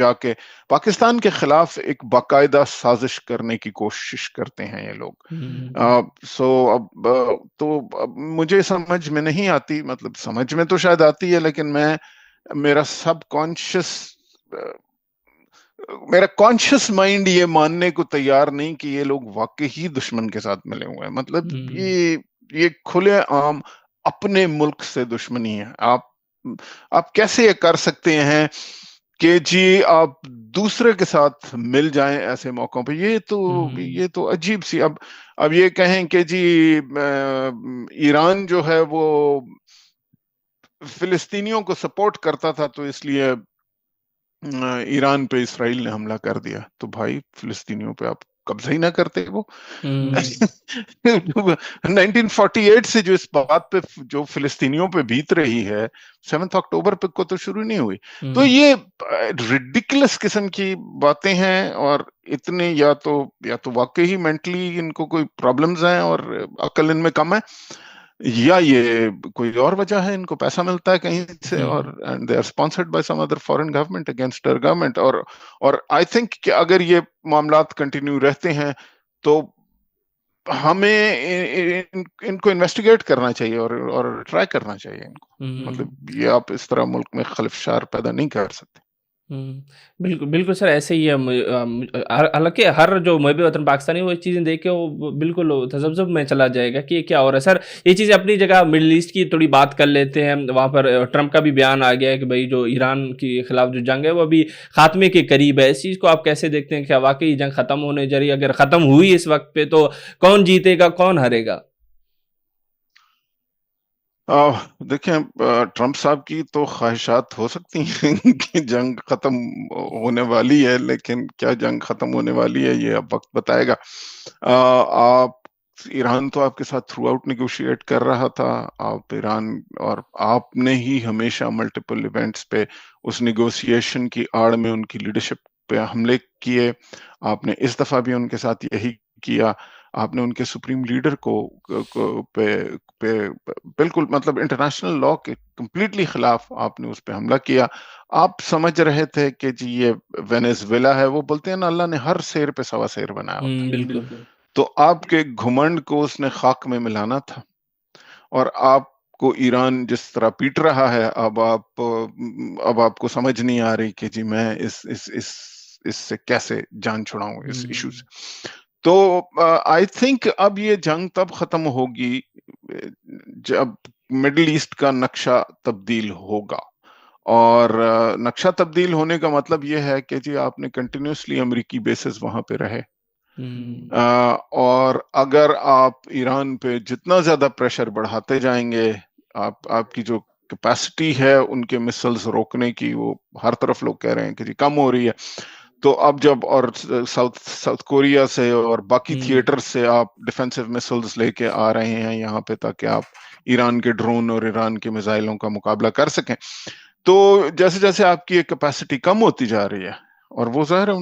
جا کے پاکستان کے خلاف ایک باقاعدہ سازش کرنے کی کوشش کرتے ہیں یہ لوگ. اب اب مجھے سمجھ میں نہیں آتی، مطلب سمجھ میں تو شاید آتی ہے، لیکن میرا میرا کانشیس مائنڈ یہ ماننے کو تیار نہیں کہ یہ لوگ واقعی دشمن کے ساتھ ملے ہوئے ہیں. مطلب یہ کھلے عام اپنے ملک سے دشمنی ہے. آپ کیسے یہ کر سکتے ہیں کہ جی آپ دوسرے کے ساتھ مل جائیں ایسے موقعوں پہ؟ یہ تو عجیب سی. اب یہ کہیں کہ جی ایران جو ہے وہ فلسطینیوں کو سپورٹ کرتا تھا تو اس لیے ایران پہ اسرائیل نے حملہ کر دیا. تو بھائی فلسطینیوں پہ آپ قبضہ ہی نہ کرتے. وہ 1948 سے جو اس بات پہ جو فلسطینیوں پہ بیت رہی ہے 7 اکتوبر پہ کو تو شروع نہیں ہوئی. تو یہ ریڈیکولس قسم کی باتیں ہیں، اور اتنے یا تو واقعی مینٹلی ان کو کوئی پرابلمز ہیں اور عقل ان میں کم ہے، یا یہ کوئی اور وجہ ہے، ان کو پیسہ ملتا ہے کہیں سے، اور and they are sponsored by some other foreign government against their government. اور I think کہ اگر یہ معاملات کنٹینیو رہتے ہیں تو ہمیں ان کو انویسٹیگیٹ کرنا چاہیے اور ٹرائی کرنا چاہیے ان کو. مطلب یہ آپ اس طرح ملک میں خلفشار پیدا نہیں کر سکتے. بالکل بالکل سر، ایسے ہی حالانکہ ہر جو محب وطن پاکستانی وہ چیزیں دیکھ کے وہ بالکل تذبذب میں چلا جائے گا کہ یہ کیا ہو رہا ہے. سر یہ چیزیں اپنی جگہ مڈل ایسٹ کی تھوڑی بات کر لیتے ہیں. وہاں پر ٹرمپ کا بھی بیان آ گیا ہے کہ بھائی جو ایران کے خلاف جو جنگ ہے وہ ابھی خاتمے کے قریب ہے. اس چیز کو آپ کیسے دیکھتے ہیں؟ کیا واقعی جنگ ختم ہونے جا رہی ہے؟ اگر ختم ہوئی اس وقت پہ تو کون جیتے گا، کون ہارے گا؟ دیکھیں ٹرمپ صاحب کی تو خواہشات ہو سکتی ہیں کہ جنگ ختم ہونے والی ہے، لیکن کیا جنگ ختم ہونے والی ہے یہ اب وقت بتائے گا. ایران تو آپ کے ساتھ تھرو آؤٹ نیگوشیٹ کر رہا تھا. آپ ایران اور آپ نے ہی ہمیشہ ملٹیپل ایونٹس پہ اس نیگوسیشن کی آڑ میں ان کی لیڈرشپ پہ حملے کیے. آپ نے اس دفعہ بھی ان کے ساتھ یہی کیا. آپ نے ان کے سپریم لیڈر کو بالکل مطلب انٹرنیشنل لا کے کمپلیٹلی خلاف آپ نے اس پہ حملہ کیا. آپ سمجھ رہے تھے کہ جی یہ وینیزویلا ہے، وہ بولتے ہیں نا اللہ نے ہر سیر پہ سوا سیر بنایا ہوتا ہے. بالکل. تو آپ کے گھمنڈ کو اس نے خاک میں ملانا تھا، اور آپ کو ایران جس طرح پیٹ رہا ہے اب آپ کو سمجھ نہیں آ رہی کہ جی میں اس سے کیسے جان چھڑاؤں اس ایشو سے. تو آئی تھنک اب یہ جنگ تب ختم ہوگی جب مڈل ایسٹ کا نقشہ تبدیل ہوگا. اور نقشہ تبدیل ہونے کا مطلب یہ ہے کہ جی آپ نے کنٹینیوسلی امریکی بیسز وہاں پہ رہے، اور اگر آپ ایران پہ جتنا زیادہ پریشر بڑھاتے جائیں گے، آپ کی جو کیپیسٹی ہے ان کے مسلز روکنے کی، وہ ہر طرف لوگ کہہ رہے ہیں کہ جی کم ہو رہی ہے. تو اب جب اور ساؤتھ کوریا سے اور باقی تھیٹر سے آپ ڈیفینسو مسلز لے کے آ رہے ہیں یہاں پہ تاکہ آپ ایران کے ڈرون اور ایران کے میزائلوں کا مقابلہ کر سکیں، تو جیسے جیسے آپ کی کیپیسٹی کم ہوتی جا رہی ہے، اور وہ ظاہر ہے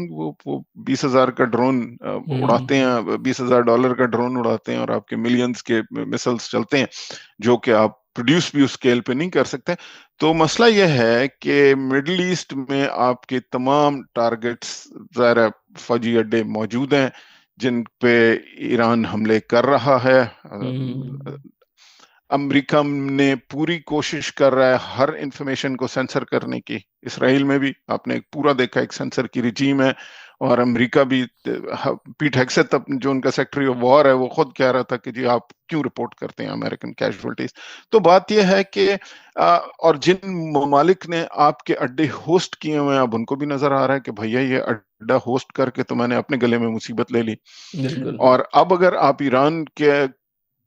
وہ 20,000 کا ڈرون اڑاتے ہیں، $20,000 کا ڈرون اڑاتے ہیں، اور آپ کے ملینز کے مسلز چلتے ہیں جو کہ آپ پروڈیوس بھی اس اسکیل پہ نہیں کر سکتے. تو مسئلہ یہ ہے کہ مڈل ایسٹ میں آپ کے تمام ٹارگٹس ظاہر فوجی اڈے موجود ہیں جن پہ ایران حملے کر رہا ہے. امریکہ نے پوری کوشش کر رہا ہے ہر انفارمیشن کو سینسر کرنے کی. اسرائیل میں بھی آپ نے پورا دیکھا ایک سینسر کی رجیم ہے، اور امریکہ بھی پیٹ ہیگسیت جو ان کا سیکٹری آف وار ہے وہ خود کہہ رہا تھا کہ جی آپ کیوں رپورٹ کرتے ہیں امریکن کیجوالٹیز. تو بات یہ ہے کہ اور جن ممالک نے آپ کے اڈے ہوسٹ کیے ہوئے ہیں اب ان کو بھی نظر آ رہا ہے کہ بھیا یہ اڈا ہوسٹ کر کے تو میں نے اپنے گلے میں مصیبت لے لی. اور اب اگر آپ ایران کے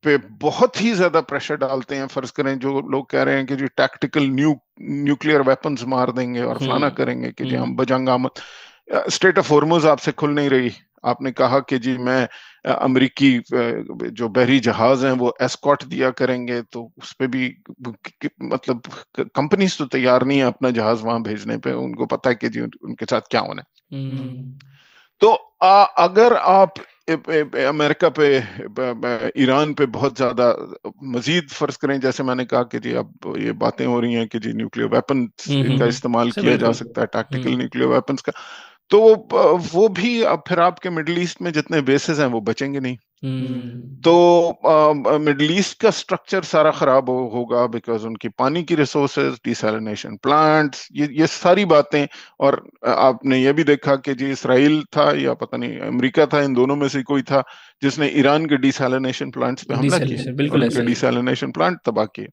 پہ بہت ہی زیادہ پریشر ڈالتے ہیں، فرض کریں جو لوگ کہہ رہے ہیں کہ جی ٹیکٹیکل نیوکلیئر ویپنز مار دیں گے اور فلانا کریں گے کہ جی ہم بجنگ آمد. اسٹریٹ آف ہورمز آپ سے کھل نہیں رہی. آپ نے کہا کہ جی میں امریکی جو بحری جہاز ہیں وہ ایسکارٹ دیا کریں گے، تو اس پہ بھی مطلب کمپنیز تو تیار نہیں ہے اپنا جہاز وہاں بھیجنے پہ، ان کو پتہ ہے کہ جی ان کے ساتھ کیا ہونا ہے. تو اگر آپ امریکہ پہ ایران پہ بہت زیادہ مزید فرض کریں، جیسے میں نے کہا کہ جی اب یہ باتیں ہو رہی ہیں کہ جی نیوکلیئر ویپنز کا استعمال کیا جا سکتا ہے، ٹیکٹیکل نیوکلیئر ویپنز کا، تو وہ بھی اب پھر آپ کے مڈل ایسٹ میں جتنے بیسز ہیں وہ بچیں گے نہیں. تو مڈل ایسٹ کا اسٹرکچر سارا خراب ہوگا، بیکاز ان کی پانی کی ریسورسز، ڈیسیلینیشن پلانٹس، یہ ساری باتیں. اور آپ نے یہ بھی دیکھا کہ جی اسرائیل تھا یا پتہ نہیں امریکہ تھا، ان دونوں میں سے کوئی تھا جس نے ایران کے ڈیسیلینیشن پلانٹس پہ حملہ کیا اور ان کے ڈیسیلینیشن پلانٹ تباہ کیے.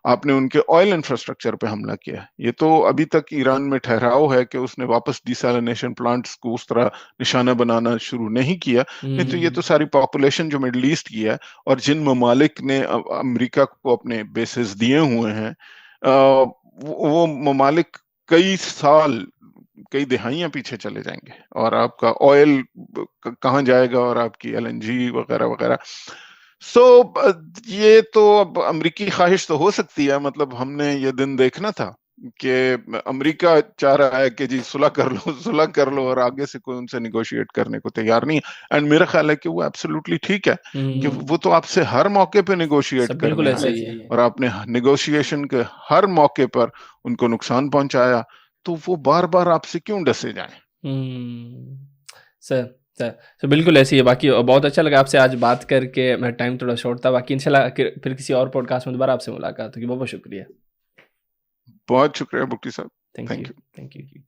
آپ نے ان کے آئل انفراسٹرکچر پہ حملہ کیا. یہ تو ابھی تک ایران میں ٹھہراؤ ہے کہ اس نے واپس ڈیسیلینیشن پلانٹس کو اس طرح نشانہ بنانا شروع نہیں کیا. نہیں تو یہ تو ساری پاپولیشن جو مڈل ایسٹ کی ہے اور جن ممالک نے امریکہ کو اپنے بیسز دیے ہوئے ہیں، وہ ممالک کئی سال، کئی دہائیاں پیچھے چلے جائیں گے، اور آپ کا آئل کہاں جائے گا اور آپ کی LNG وغیرہ وغیرہ. یہ تو اب امریکی خواہش تو ہو سکتی ہے، مطلب ہم نے یہ دن دیکھنا تھا کہ امریکہ چاہ رہا ہے کہ جی صلح کر لو اور آگے سے کوئی ان سے نیگوشیٹ کرنے کو تیار نہیں ہے. اینڈ میرا خیال ہے کہ وہ ایبسلیوٹلی ٹھیک ہے کہ وہ تو آپ سے ہر موقع پہ نیگوشیٹ کرنے آئے، اور آپ نے نیگوشیشن کے ہر موقع پر ان کو نقصان پہنچایا، تو وہ بار بار آپ سے کیوں ڈسے جائیں. سر بالکل ایسی ہے. باقی بہت اچھا لگا آپ سے آج بات کر کے، میں ٹائم تھوڑا شارٹ تھا، باقی انشاءاللہ پھر کسی اور پوڈ کاسٹ میں دوبارہ آپ سے ملاقات ہوگی. بہت بہت شکریہ. بہت شکریہ بکٹی صاحب. Thank you.